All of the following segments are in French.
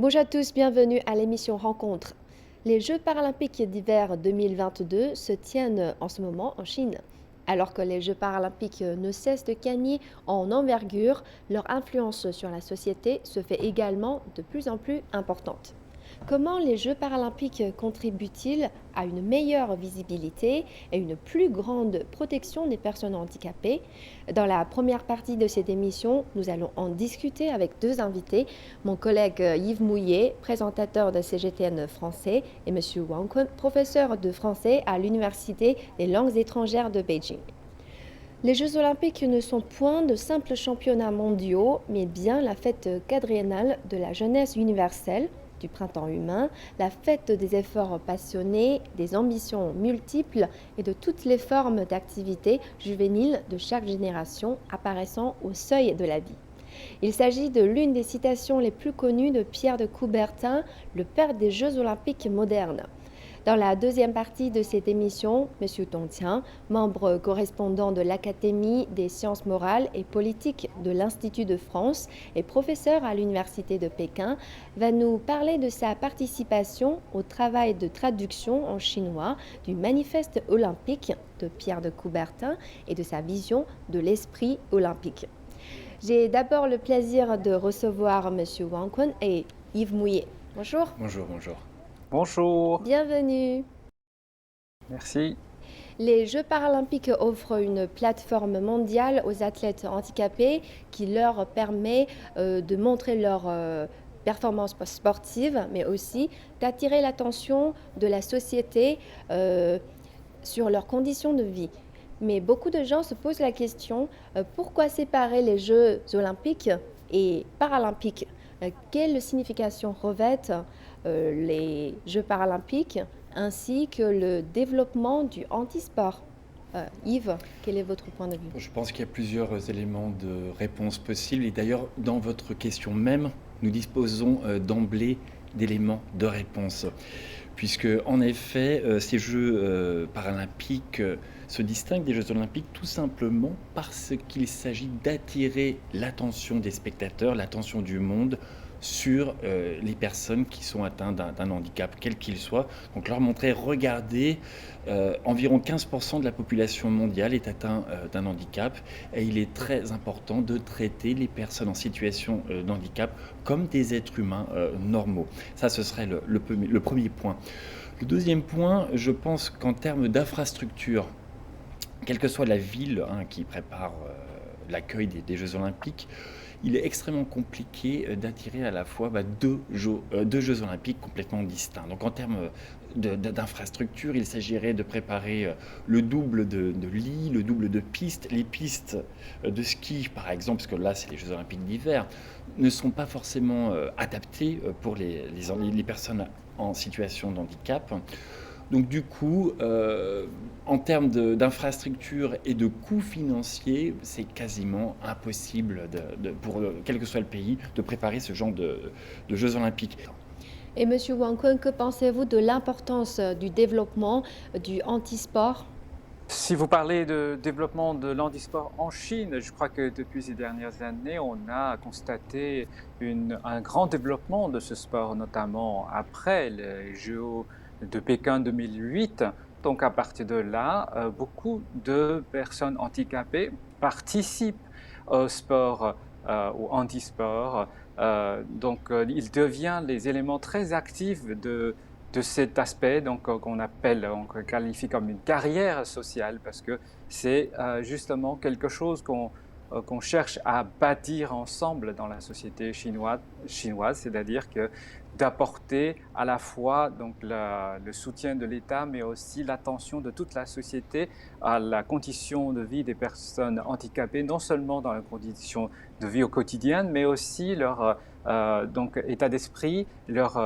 Bonjour à tous, bienvenue à l'émission Rencontre. Les Jeux paralympiques d'hiver 2022 se tiennent en ce moment en Chine. Alors que les Jeux paralympiques ne cessent de gagner en envergure, leur influence sur la société se fait également de plus en plus importante. Comment les Jeux paralympiques contribuent-ils à une meilleure visibilité et une plus grande protection des personnes handicapées? Dans la première partie de cette émission, nous allons en discuter avec deux invités, mon collègue Yves Mouillet, présentateur de CGTN français, et M. Wang Kun, professeur de français à l'Université des langues étrangères de Beijing. Les Jeux olympiques ne sont point de simples championnats mondiaux, mais bien la fête quadriennale de la jeunesse universelle, du printemps humain, la fête des efforts passionnés, des ambitions multiples et de toutes les formes d'activités juvéniles de chaque génération apparaissant au seuil de la vie. Il s'agit de l'une des citations les plus connues de Pierre de Coubertin, le père des Jeux olympiques modernes. Dans la deuxième partie de cette émission, M. Dong Qiang, membre correspondant de l'Académie des sciences morales et politiques de l'Institut de France et professeur à l'Université de Pékin, va nous parler de sa participation au travail de traduction en chinois du manifeste olympique de Pierre de Coubertin et de sa vision de l'esprit olympique. J'ai d'abord le plaisir de recevoir M. Wang Kun et Yves Mouillet. Bonjour. Bonjour, bonjour. Bonjour, Bienvenue. merci. Les Jeux paralympiques offrent une plateforme mondiale aux athlètes handicapés qui leur permet de montrer leur performance sportive, mais aussi d'attirer l'attention de la société sur leurs conditions de vie. Mais beaucoup de gens se posent la question, pourquoi séparer les Jeux olympiques et paralympiques? Quelle signification revêtent les Jeux paralympiques ainsi que le développement du handisport? Yves, quel est votre point de vue? Je pense qu'il y a plusieurs éléments de réponse possibles. Et d'ailleurs, dans votre question même, nous disposons d'emblée d'éléments de réponse. Puisque, en effet, ces Jeux paralympiques se distinguent des Jeux olympiques tout simplement parce qu'il s'agit d'attirer l'attention des spectateurs, l'attention du monde sur les personnes qui sont atteintes d'un handicap, quel qu'il soit. Donc leur montrer, regardez, environ 15% de la population mondiale est atteinte d'un handicap et il est très important de traiter les personnes en situation de handicap comme des êtres humains normaux. Ça, ce serait le premier point. Le deuxième point, je pense qu'en termes d'infrastructure, quelle que soit la ville qui prépare l'accueil des Jeux olympiques, il est extrêmement compliqué d'attirer à la fois deux Jeux olympiques complètement distincts. Donc en termes d'infrastructure, il s'agirait de préparer le double de lits, le double de pistes. Les pistes de ski, par exemple, parce que là c'est les Jeux olympiques d'hiver, ne sont pas forcément adaptées pour les personnes en situation de handicap. Donc du coup, en termes d'infrastructure et de coûts financiers, c'est quasiment impossible pour quel que soit le pays de préparer ce genre de Jeux olympiques. Et M. Wang Kun, que pensez-vous de l'importance du développement du handisport? Si vous parlez de développement de l'handisport en Chine, je crois que depuis ces dernières années, on a constaté un grand développement de ce sport, notamment après les Jeux de Pékin 2008. Donc à partir de là, beaucoup de personnes handicapées participent au sport, au handisport. Il devient les éléments très actifs de cet aspect qu'on qualifie comme une carrière sociale parce que c'est justement quelque chose qu'on cherche à bâtir ensemble dans la société chinoise, c'est-à-dire que d'apporter à la fois le soutien de l'État, mais aussi l'attention de toute la société à la condition de vie des personnes handicapées, non seulement dans les conditions de vie au quotidien, mais aussi leur état d'esprit, leur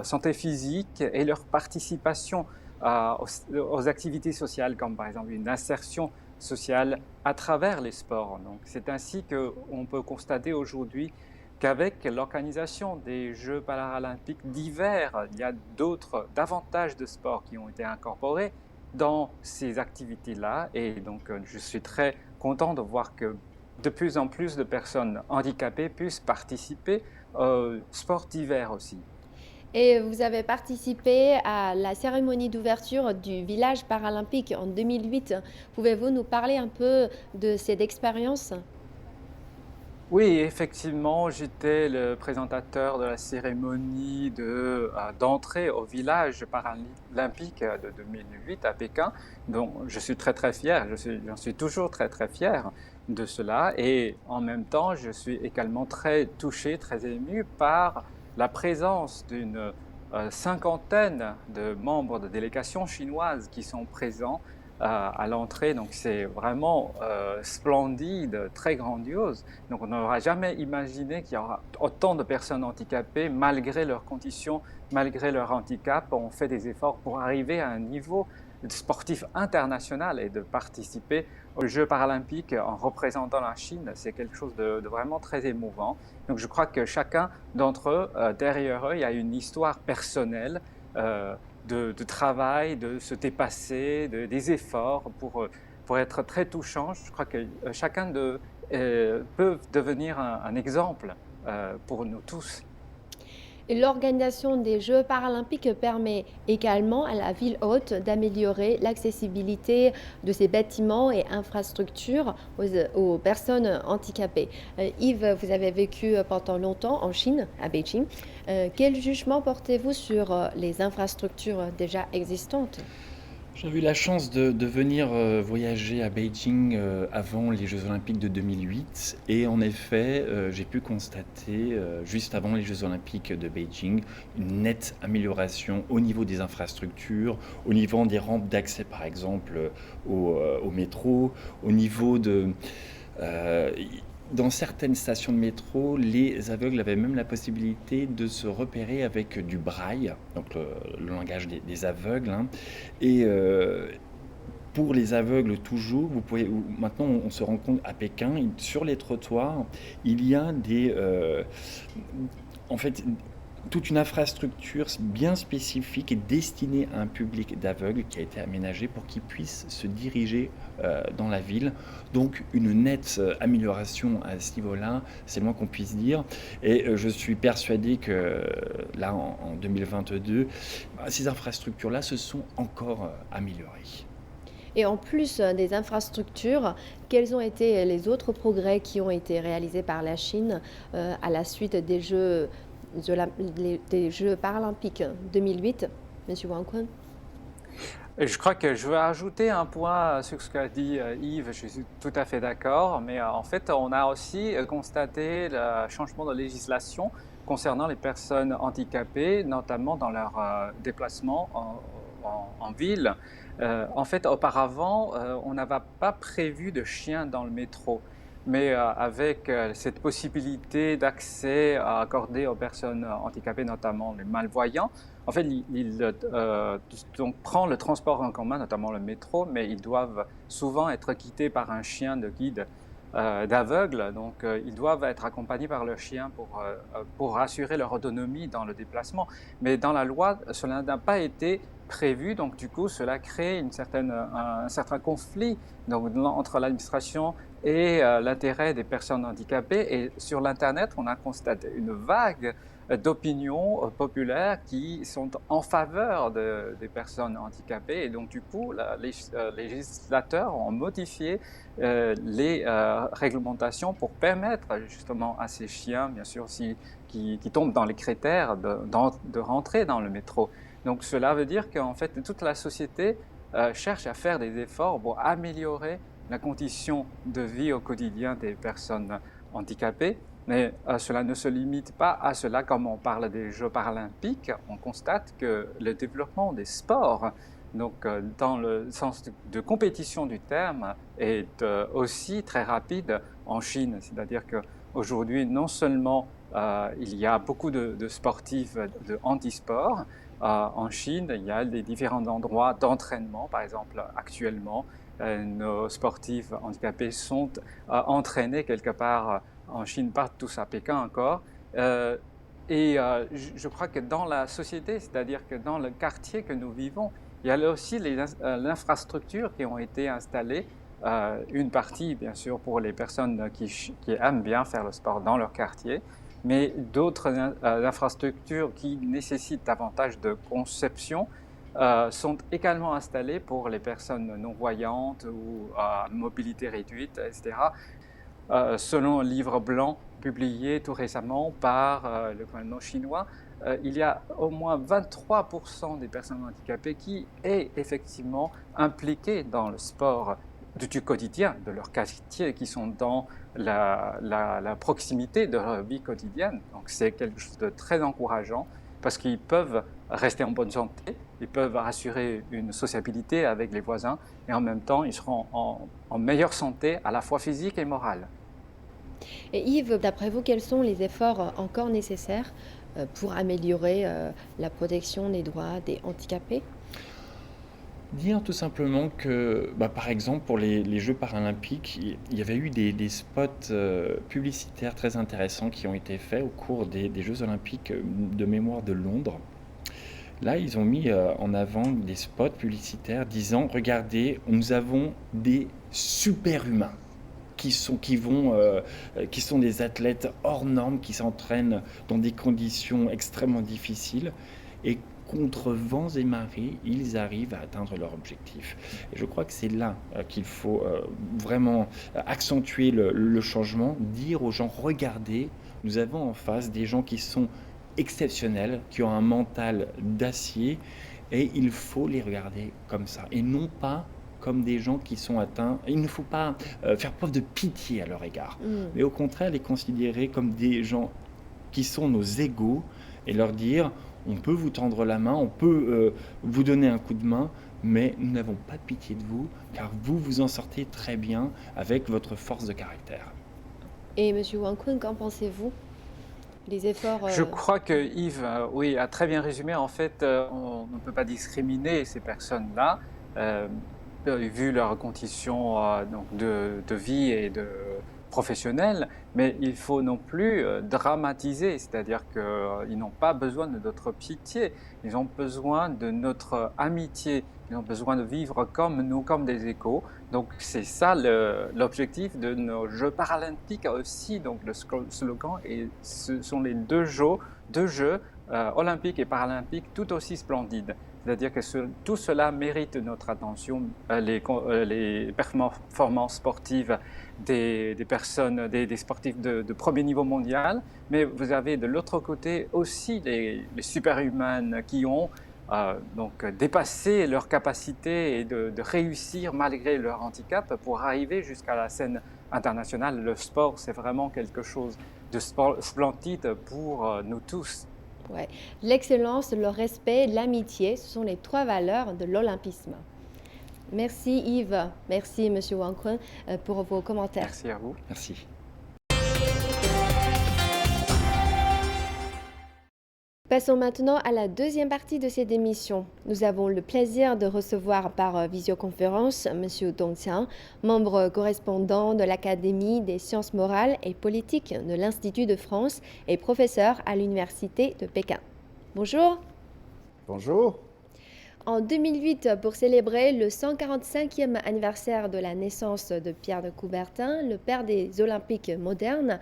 santé physique et leur participation aux activités sociales, comme par exemple une insertion sociale à travers les sports. Donc, c'est ainsi qu'on peut constater aujourd'hui qu'avec l'organisation des Jeux paralympiques d'hiver, il y a davantage de sports qui ont été incorporés dans ces activités-là. Et donc, je suis très content de voir que de plus en plus de personnes handicapées puissent participer sport d'hiver aussi. Et vous avez participé à la cérémonie d'ouverture du village paralympique en 2008. Pouvez-vous nous parler un peu de cette expérience? Oui, effectivement, j'étais le présentateur de la cérémonie d'entrée au village paralympique de 2008 à Pékin, dont je suis très très fier, j'en suis toujours très très fier de cela. Et en même temps, je suis également très touché, très ému par la présence d'une cinquantaine de membres de délégations chinoises qui sont présents à l'entrée. Donc c'est vraiment splendide, très grandiose. Donc on n'aura jamais imaginé qu'il y aura autant de personnes handicapées malgré leurs conditions, malgré leur handicap. On fait des efforts pour arriver à un niveau sportif international et de participer aux Jeux paralympiques en représentant la Chine, c'est quelque chose de vraiment très émouvant. Donc je crois que chacun d'entre eux, derrière eux, il y a une histoire personnelle euh, de travail, de se dépasser, des efforts pour être très touchant. Je crois que chacun peut devenir un exemple pour nous tous. Et l'organisation des Jeux paralympiques permet également à la ville haute d'améliorer l'accessibilité de ses bâtiments et infrastructures aux personnes handicapées. Yves, vous avez vécu pendant longtemps en Chine, à Beijing. Quel jugement portez-vous sur les infrastructures déjà existantes? J'ai eu la chance de venir voyager à Beijing avant les Jeux Olympiques de 2008 et en effet j'ai pu constater juste avant les Jeux Olympiques de Beijing une nette amélioration au niveau des infrastructures, au niveau des rampes d'accès par exemple au métro, au niveau de... euh, dans certaines stations de métro, les aveugles avaient même la possibilité de se repérer avec du braille, donc le langage des aveugles, hein. Et pour les aveugles toujours, maintenant on se rend compte à Pékin, sur les trottoirs, il y a en fait, toute une infrastructure bien spécifique et destinée à un public d'aveugles qui a été aménagée pour qu'ils puissent se diriger dans la ville. Donc une nette amélioration à ce niveau-là, c'est le moins qu'on puisse dire. Et je suis persuadé que là, en 2022, ces infrastructures-là se sont encore améliorées. Et en plus des infrastructures, quels ont été les autres progrès qui ont été réalisés par la Chine à la suite des Jeux paralympiques 2008, Monsieur Wang Kun? Et je crois que je veux ajouter un point sur ce qu'a dit Yves, je suis tout à fait d'accord, mais en fait on a aussi constaté le changement de législation concernant les personnes handicapées, notamment dans leur déplacement en ville. En fait, auparavant, on n'avait pas prévu de chiens dans le métro. Mais avec cette possibilité d'accès accordé aux personnes handicapées, notamment les malvoyants, en fait, donc, prend le transport en commun, notamment le métro, mais ils doivent souvent être quittés par un chien de guide d'aveugles. Donc, ils doivent être accompagnés par le chien pour assurer leur autonomie dans le déplacement. Mais dans la loi, cela n'a pas été prévu. Donc, du coup, cela crée un certain conflit donc, entre l'administration et l'intérêt des personnes handicapées. Et sur l'Internet, on a constaté une vague d'opinions populaires qui sont en faveur des personnes handicapées. Et donc, du coup, les législateurs ont modifié les réglementations pour permettre justement à ces chiens, bien sûr, qui tombent dans les critères de rentrer dans le métro. Donc, cela veut dire qu'en fait, toute la société cherche à faire des efforts pour améliorer la condition de vie au quotidien des personnes handicapées. Mais cela ne se limite pas à cela. Comme on parle des Jeux paralympiques, on constate que le développement des sports, donc dans le sens de compétition du terme, est aussi très rapide en Chine. C'est-à-dire qu'aujourd'hui, non seulement il y a beaucoup de sportifs de handisport, en Chine, il y a des différents endroits d'entraînement. Par exemple, actuellement, nos sportifs handicapés sont entraînés quelque part en Chine, pas tous à Pékin encore. Je crois que dans la société, c'est-à-dire que dans le quartier que nous vivons, il y a aussi l'infrastructure qui ont été installées. Une partie, bien sûr, pour les personnes qui aiment bien faire le sport dans leur quartier, mais d'autres infrastructures qui nécessitent davantage de conception sont également installées pour les personnes non-voyantes ou à mobilité réduite, etc. Selon un livre blanc publié tout récemment par le gouvernement chinois, il y a au moins 23% des personnes handicapées qui est effectivement impliquées dans le sport du quotidien, de leur quartier, qui sont dans la proximité de leur vie quotidienne. Donc c'est quelque chose de très encourageant parce qu'ils peuvent rester en bonne santé, ils peuvent assurer une sociabilité avec les voisins et en même temps ils seront en meilleure santé à la fois physique et morale. Et Yves, d'après vous, quels sont les efforts encore nécessaires pour améliorer la protection des droits des handicapés? Dire tout simplement que, bah, par exemple, pour les Jeux paralympiques, il y avait eu des spots publicitaires très intéressants qui ont été faits au cours des Jeux olympiques de mémoire de Londres. Là, ils ont mis en avant des spots publicitaires disant, regardez, nous avons des super-humains qui sont des athlètes hors normes, qui s'entraînent dans des conditions extrêmement difficiles et contre vents et marées, ils arrivent à atteindre leur objectif. Et je crois que c'est là qu'il faut vraiment accentuer le changement, dire aux gens, regardez, nous avons en face des gens qui sont exceptionnels, qui ont un mental d'acier, et il faut les regarder comme ça, et non pas comme des gens qui sont atteints. Il ne faut pas faire preuve de pitié à leur égard, Hmm. mais au contraire les considérer comme des gens qui sont nos égaux et leur dire, on peut vous tendre la main, on peut vous donner un coup de main, mais nous n'avons pas de pitié de vous, car vous vous en sortez très bien avec votre force de caractère. Et Monsieur Wang Kun, qu'en pensez-vous? Les efforts... Je crois que Yves, oui, a très bien résumé. En fait, on ne peut pas discriminer ces personnes-là, euh, vu leurs conditions donc de vie et de professionnelles, mais il faut non plus dramatiser, c'est-à-dire qu'ils n'ont pas besoin de notre pitié, ils ont besoin de notre amitié, ils ont besoin de vivre comme nous, comme des égaux. Donc c'est ça l'objectif de nos Jeux paralympiques aussi. Donc le slogan, et ce sont les deux jeux olympiques et paralympiques tout aussi splendides. C'est-à-dire que tout cela mérite notre attention, les performances sportives des personnes, des sportifs de premier niveau mondial, mais vous avez de l'autre côté aussi les superhumains qui ont donc dépasser leurs capacités et de réussir malgré leur handicap pour arriver jusqu'à la scène internationale. Le sport, c'est vraiment quelque chose de splendide pour nous tous. Ouais. L'excellence, le respect, l'amitié, ce sont les trois valeurs de l'olympisme. Merci Yves, merci Monsieur Wang Kun pour vos commentaires. Merci à vous. Merci. Passons maintenant à la deuxième partie de cette émission. Nous avons le plaisir de recevoir par visioconférence Monsieur Dong Qiang, membre correspondant de l'Académie des sciences morales et politiques de l'Institut de France et professeur à l'Université de Pékin. Bonjour. Bonjour. En 2008, pour célébrer le 145e anniversaire de la naissance de Pierre de Coubertin, le père des Olympiques modernes,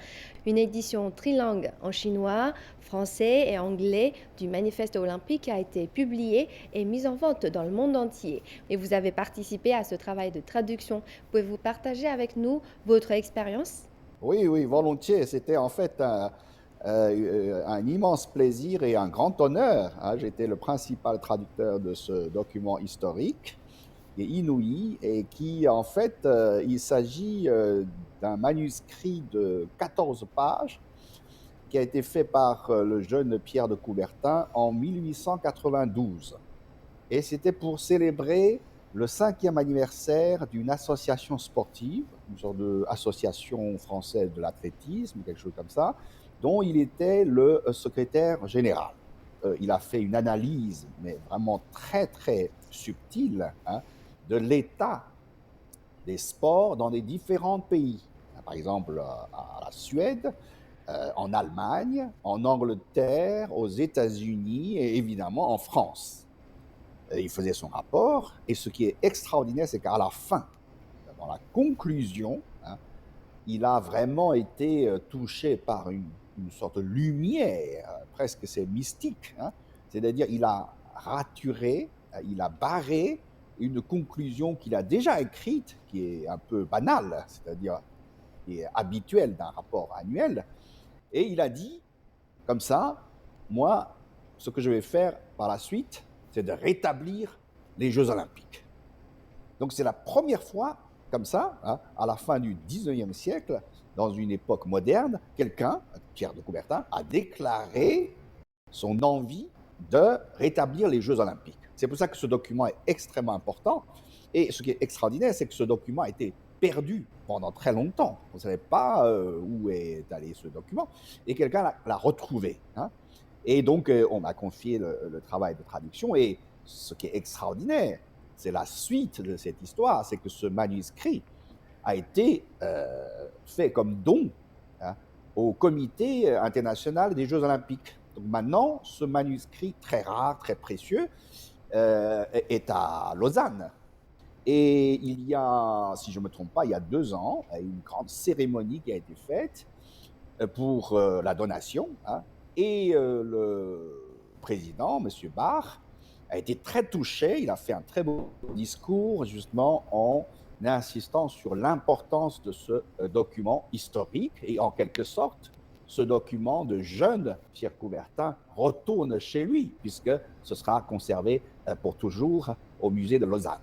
une édition trilingue en chinois, français et anglais du manifeste olympique a été publiée et mise en vente dans le monde entier. Et vous avez participé à ce travail de traduction. Pouvez-vous partager avec nous votre expérience? Oui, oui, volontiers. C'était en fait un immense plaisir et un grand honneur, hein. J'étais le principal traducteur de ce document historique et inouï, et qui, en fait, il s'agit d'un manuscrit de 14 pages qui a été fait par le jeune Pierre de Coubertin en 1892. Et c'était pour célébrer le 5e anniversaire d'une association sportive, une sorte d'association française de l'athlétisme, quelque chose comme ça, dont il était le secrétaire général. Il a fait une analyse, mais vraiment très, très subtile, hein, de l'état des sports dans les différents pays. Par exemple, à la Suède, en Allemagne, en Angleterre, aux États-Unis et évidemment en France. Il faisait son rapport, et ce qui est extraordinaire, c'est qu'à la fin, dans la conclusion, hein, il a vraiment été touché par une une sorte de lumière, presque c'est mystique, hein. C'est-à-dire il a raturé, il a barré une conclusion qu'il a déjà écrite, qui est un peu banale, c'est-à-dire qui est habituelle d'un rapport annuel, et il a dit, comme ça, moi, ce que je vais faire par la suite, c'est de rétablir les Jeux olympiques. Donc c'est la première fois, comme ça, hein, à la fin du 19e siècle, dans une époque moderne, quelqu'un, Pierre de Coubertin, a déclaré son envie de rétablir les Jeux olympiques. C'est pour ça que ce document est extrêmement important. Et ce qui est extraordinaire, c'est que ce document a été perdu pendant très longtemps. On ne savait pas où est allé ce document. Et quelqu'un l'a retrouvé, hein. Et donc, on m'a confié le travail de traduction. Et ce qui est extraordinaire, c'est la suite de cette histoire, c'est que ce manuscrit a été fait comme don, hein, au Comité international des Jeux olympiques. Donc maintenant, ce manuscrit très rare, très précieux, est à Lausanne. Et il y a, si je ne me trompe pas, il y a 2 ans, une grande cérémonie qui a été faite pour la donation, hein, et le président, M. Bach, a été très touché. Il a fait un très beau discours, justement, en insistant sur l'importance de ce document historique. Et en quelque sorte, ce document de jeune Pierre Coubertin retourne chez lui, puisque ce sera conservé pour toujours au musée de Lausanne.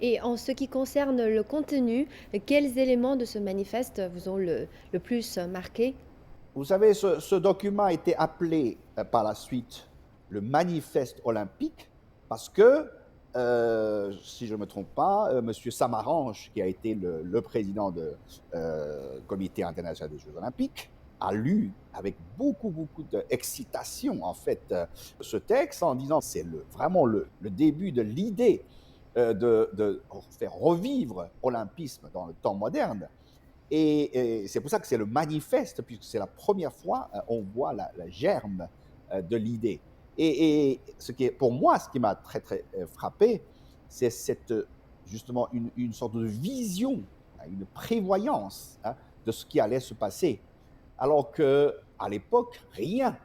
Et en ce qui concerne le contenu, quels éléments de ce manifeste vous ont le plus marqué? Vous savez, ce document a été appelé par la suite le manifeste olympique parce que, si je ne me trompe pas, M. Samaranch, qui a été le président du Comité international des Jeux olympiques, a lu avec beaucoup d'excitation, en fait, ce texte en disant que c'est vraiment le début de l'idée de faire revivre l'olympisme dans le temps moderne. Et c'est pour ça que c'est le manifeste, puisque c'est la première fois on voit la germe de l'idée. Et ce qui est, pour moi, ce qui m'a très frappé, c'est justement une sorte de vision, hein, une prévoyance, hein, de ce qui allait se passer. Alors qu'à l'époque, rien,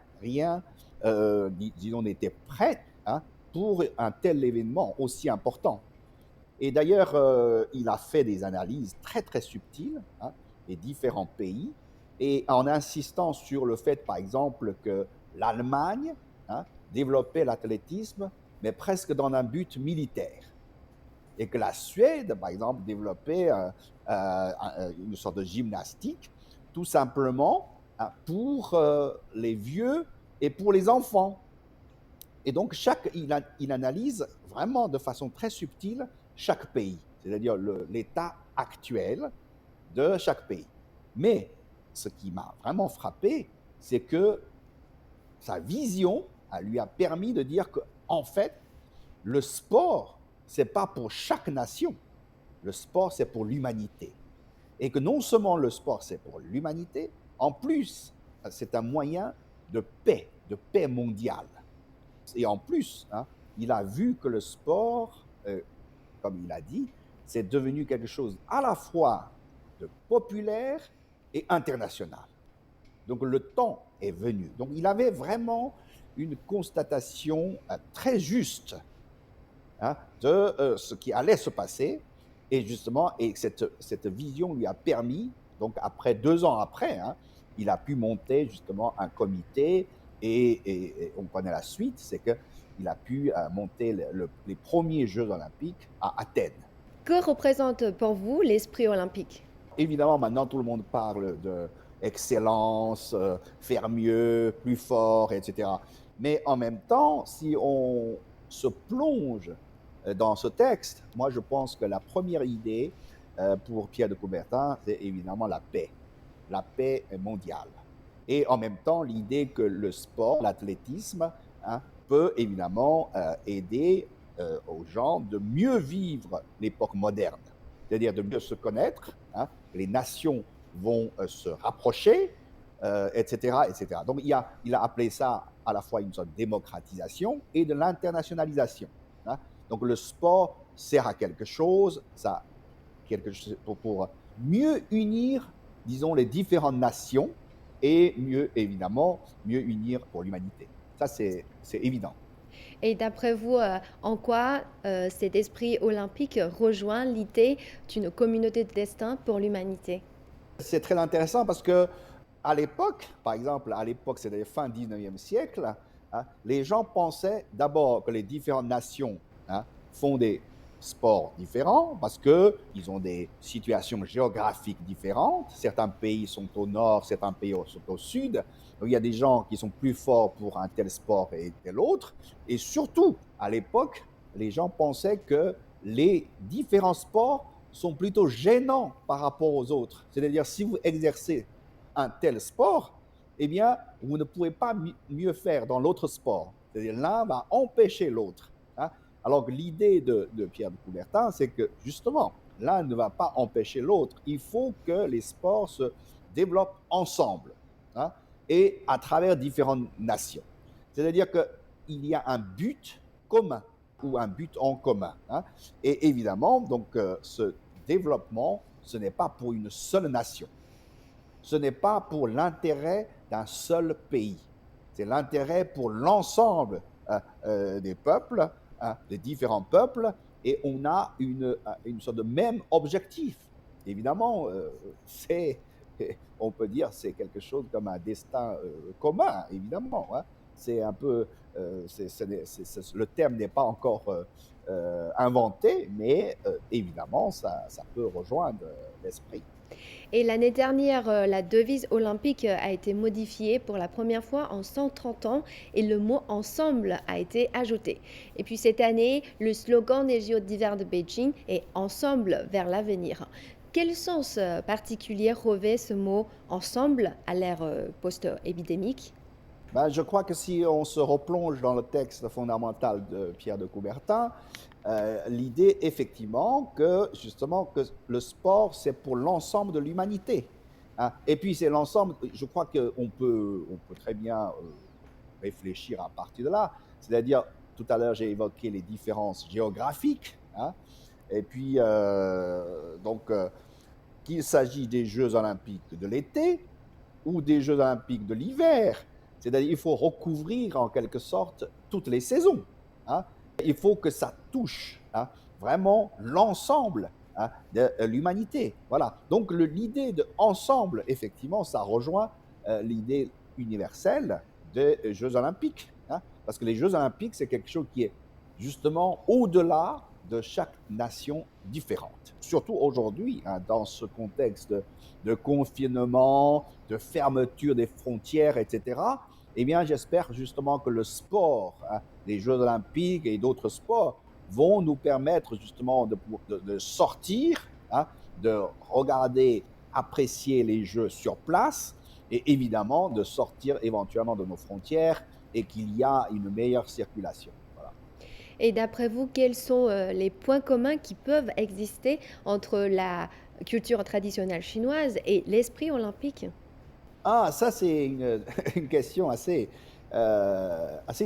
disons, n'était prêt, hein, pour un tel événement aussi important. Et d'ailleurs, il a fait des analyses très subtiles, hein, des différents pays, et en insistant sur le fait, par exemple, que l'Allemagne, hein, développait l'athlétisme, mais presque dans un but militaire. Et que la Suède, par exemple, développait une sorte de gymnastique, tout simplement, hein, pour les vieux et pour les enfants. Et donc, il analyse vraiment de façon très subtile chaque pays, c'est-à-dire l'état actuel de chaque pays. Mais ce qui m'a vraiment frappé, c'est que sa vision lui a permis de dire qu'en fait, le sport, ce n'est pas pour chaque nation. Le sport, c'est pour l'humanité. Et que non seulement le sport, c'est pour l'humanité, en plus, c'est un moyen de paix mondiale. Et en plus, hein, il a vu que le sport, comme il a dit, c'est devenu quelque chose à la fois de populaire et international. Donc le temps est venu. Donc il avait vraiment une constatation très juste, hein, de ce qui allait se passer. Et justement, cette vision lui a permis, donc après 2 ans après, hein, il a pu monter justement un comité et on connaît la suite, c'est qu'il a pu monter les premiers Jeux olympiques à Athènes. Que représente pour vous l'esprit olympique? Évidemment, maintenant, tout le monde parle d'excellence, faire mieux, plus fort, etc. Mais en même temps, si on se plonge dans ce texte, moi, je pense que la première idée pour Pierre de Coubertin, c'est évidemment la paix mondiale. Et en même temps, l'idée que le sport, l'athlétisme, hein, peut évidemment aider aux gens de mieux vivre l'époque moderne, c'est-à-dire de mieux se connaître, hein, les nations vont se rapprocher, etc. Donc il a appelé ça à la fois une sorte de démocratisation et de l'internationalisation, hein. Donc le sport sert à quelque chose, pour mieux unir, disons, les différentes nations, et mieux, évidemment, mieux unir pour l'humanité. Ça, c'est évident. Et d'après vous, en quoi cet esprit olympique rejoint l'idée d'une communauté de destin pour l'humanité? C'est très intéressant parce que à l'époque, par exemple, à l'époque, c'est-à-dire fin 19e siècle, hein, les gens pensaient d'abord que les différentes nations, hein, font des sports différents parce qu'ils ont des situations géographiques différentes. Certains pays sont au nord, certains pays sont au sud. Donc, il y a des gens qui sont plus forts pour un tel sport et tel autre. Et surtout, à l'époque, les gens pensaient que les différents sports sont plutôt gênants par rapport aux autres. C'est-à-dire, si vous exercez un tel sport, eh bien, vous ne pouvez pas mieux faire dans l'autre sport. C'est-à-dire, l'un va empêcher l'autre, hein. Alors que l'idée de Pierre de Coubertin, c'est que justement, l'un ne va pas empêcher l'autre. Il faut que les sports se développent ensemble, hein, et à travers différentes nations. C'est-à-dire qu'il y a un but commun ou un but en commun, hein. Et évidemment, donc, ce développement, ce n'est pas pour une seule nation. Ce n'est pas pour l'intérêt d'un seul pays. C'est l'intérêt pour l'ensemble des peuples, hein, des différents peuples, et on a une sorte de même objectif. Évidemment, c'est, on peut dire, c'est quelque chose comme un destin commun, évidemment, hein. C'est un peu, le terme n'est pas encore inventé, mais évidemment, ça peut rejoindre l'esprit. Et l'année dernière, la devise olympique a été modifiée pour la première fois en 130 ans et le mot ensemble a été ajouté. Et puis cette année, le slogan des JO d'hiver de Beijing est ensemble vers l'avenir. Quel sens particulier revêt ce mot ensemble à l'ère post-épidémique? Ben, je crois que si on se replonge dans le texte fondamental de Pierre de Coubertin, l'idée effectivement que justement que le sport c'est pour l'ensemble de l'humanité, hein. Et puis c'est l'ensemble, je crois on peut très bien réfléchir à partir de là, c'est-à-dire tout à l'heure j'ai évoqué les différences géographiques, hein. Et puis donc qu'il s'agit des Jeux olympiques de l'été ou des Jeux olympiques de l'hiver. C'est-à-dire qu'il faut recouvrir en quelque sorte toutes les saisons, hein. Il faut que ça touche, hein, vraiment l'ensemble, hein, de l'humanité. Voilà. Donc l'idée de ensemble, effectivement, ça rejoint l'idée universelle des Jeux olympiques, hein, parce que les Jeux olympiques, c'est quelque chose qui est justement au-delà de chaque nation différente. Surtout aujourd'hui, hein, dans ce contexte de confinement, de fermeture des frontières, etc., eh bien, j'espère justement que le sport, hein, les Jeux olympiques et d'autres sports vont nous permettre justement de sortir, hein, de regarder, apprécier les Jeux sur place et évidemment de sortir éventuellement de nos frontières et qu'il y a une meilleure circulation. Voilà. Et d'après vous, quels sont les points communs qui peuvent exister entre la culture traditionnelle chinoise et l'esprit olympique? Ah, ça c'est une, une question assez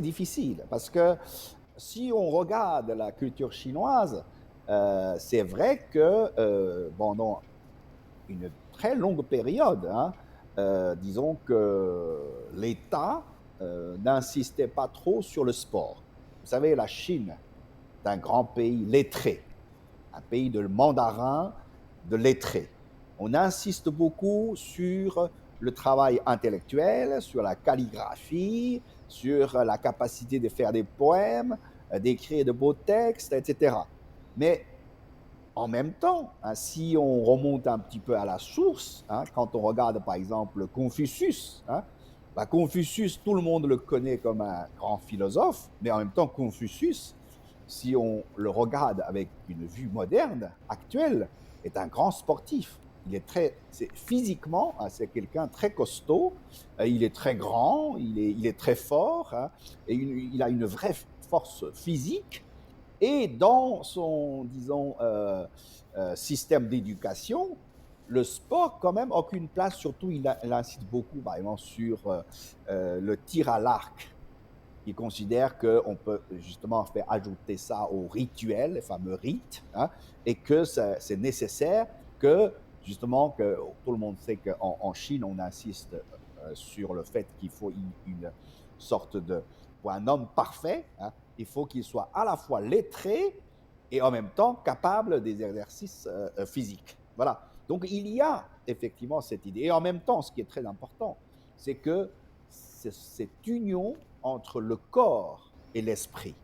difficile parce que si on regarde la culture chinoise, c'est vrai que pendant une très longue période, hein, disons que l'État n'insistait pas trop sur le sport. Vous savez, la Chine est un grand pays lettré, un pays de mandarins, de lettrés. On insiste beaucoup sur le travail intellectuel, sur la calligraphie, sur la capacité de faire des poèmes, d'écrire de beaux textes, etc. Mais en même temps, hein, si on remonte un petit peu à la source, hein, quand on regarde par exemple Confucius, hein, bah, Confucius, tout le monde le connaît comme un grand philosophe, mais en même temps, Confucius, si on le regarde avec une vue moderne, actuelle, est un grand sportif. Physiquement, hein, c'est quelqu'un très costaud, il est très grand, il est très fort, hein, et il a une vraie force physique. Et dans son, disons, système d'éducation, le sport quand même occupe une place, surtout il incite beaucoup, par exemple, sur le tir à l'arc. Il considère qu'on peut justement faire ajouter ça au rituel, les fameux rites, hein, et que c'est nécessaire que, justement, que tout le monde sait qu'en Chine, on insiste sur le fait qu'il faut une sorte de... Pour un homme parfait, hein, il faut qu'il soit à la fois lettré et en même temps capable des exercices physiques. Voilà. Donc il y a effectivement cette idée. Et en même temps, ce qui est très important, c'est que c'est cette union entre le corps et l'esprit,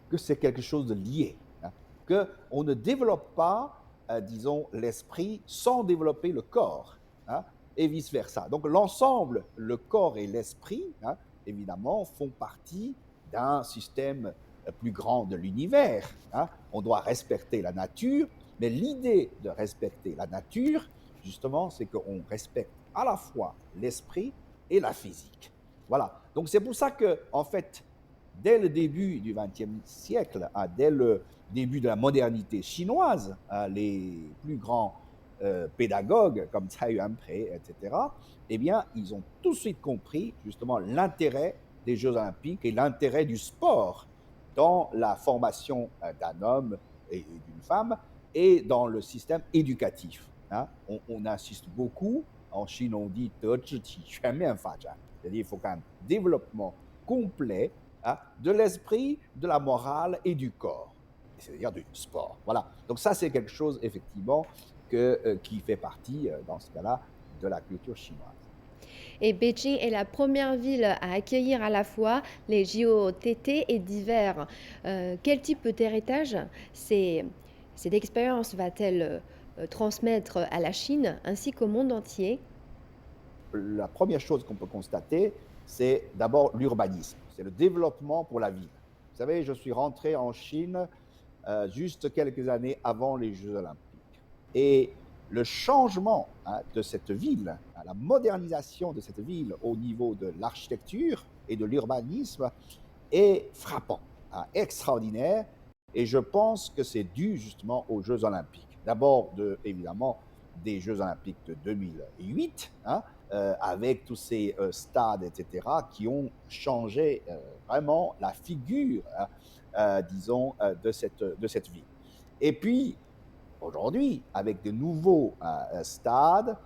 que c'est quelque chose de lié, hein, qu'on ne développe pas, disons, l'esprit sans développer le corps, hein, et vice-versa. Donc l'ensemble, le corps et l'esprit, hein, évidemment, font partie d'un système plus grand de l'univers, hein. On doit respecter la nature, mais l'idée de respecter la nature, justement, c'est qu'on respecte à la fois l'esprit et la physique. Voilà. Donc c'est pour ça que, en fait, dès le début du XXe siècle, hein, dès le début de la modernité chinoise, hein, les plus grands pédagogues comme Tsai Yuan-Pei, etc., eh bien, ils ont tout de suite compris justement l'intérêt des Jeux olympiques et l'intérêt du sport dans la formation d'un homme et d'une femme et dans le système éducatif, hein. On insiste beaucoup, en Chine on dit 德智体全面发展, c'est-à-dire il faut qu'un développement complet, hein, de l'esprit, de la morale et du corps, c'est-à-dire du sport. Voilà. Donc ça, c'est quelque chose, effectivement, qui fait partie, dans ce cas-là, de la culture chinoise. Et Beijing est la première ville à accueillir à la fois les JO d'été et d'hiver. Quel type d'héritage cette expérience va-t-elle transmettre à la Chine ainsi qu'au monde entier? La première chose qu'on peut constater, c'est d'abord l'urbanisme, c'est le développement pour la ville. Vous savez, je suis rentré en Chine juste quelques années avant les Jeux olympiques. Et le changement, hein, de cette ville, hein, la modernisation de cette ville au niveau de l'architecture et de l'urbanisme est frappant, hein, extraordinaire. Et je pense que c'est dû justement aux Jeux olympiques. D'abord, évidemment, des Jeux olympiques de 2008, hein, avec tous ces stades, etc., qui ont changé vraiment la figure, hein, disons, de cette ville. Et puis, aujourd'hui, avec de nouveaux stades,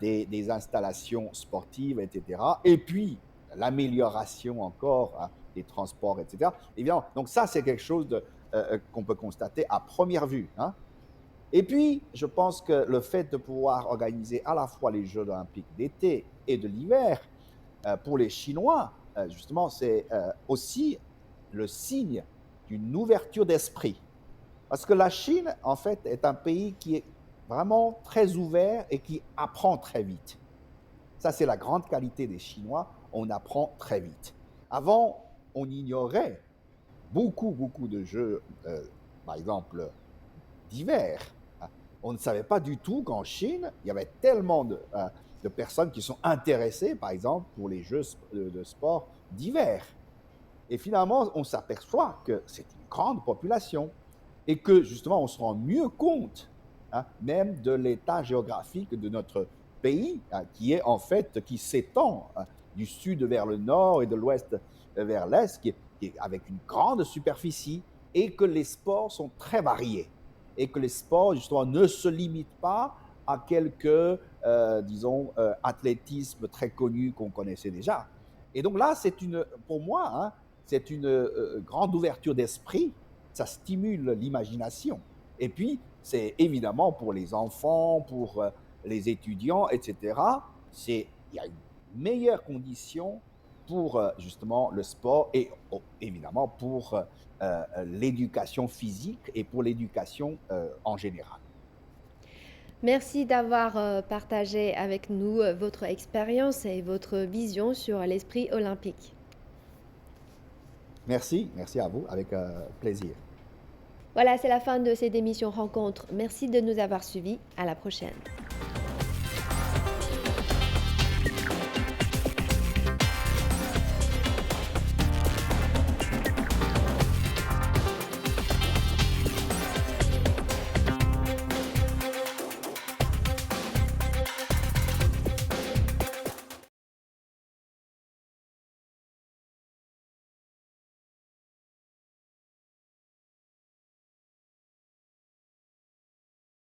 des installations sportives, etc., et puis l'amélioration encore, hein, des transports, etc. Évidemment, donc ça, c'est quelque chose qu'on peut constater à première vue, hein. Et puis, je pense que le fait de pouvoir organiser à la fois les Jeux olympiques d'été et de l'hiver, pour les Chinois, justement, c'est aussi le signe d'une ouverture d'esprit. Parce que la Chine, en fait, est un pays qui est vraiment très ouvert et qui apprend très vite. Ça, c'est la grande qualité des Chinois, on apprend très vite. Avant, on ignorait beaucoup de jeux, par exemple, d'hiver. On ne savait pas du tout qu'en Chine, il y avait tellement de personnes qui sont intéressées, par exemple, pour les jeux de sport d'hiver. Et finalement, on s'aperçoit que c'est une grande population et que justement, on se rend mieux compte, hein, même de l'état géographique de notre pays, hein, qui est en fait, qui s'étend, hein, du sud vers le nord et de l'ouest vers l'est, qui est avec une grande superficie, et que les sports sont très variés et que les sports justement ne se limitent pas à quelques, disons, athlétismes très connus qu'on connaissait déjà. Et donc là, pour moi, hein, c'est une grande ouverture d'esprit, ça stimule l'imagination. Et puis, c'est évidemment pour les enfants, pour les étudiants, etc., il y a une meilleure condition pour justement le sport et évidemment pour l'éducation physique et pour l'éducation en général. Merci d'avoir partagé avec nous votre expérience et votre vision sur l'esprit olympique. Merci à vous, avec plaisir. Voilà, c'est la fin de cette émission Rencontre. Merci de nous avoir suivis. À la prochaine.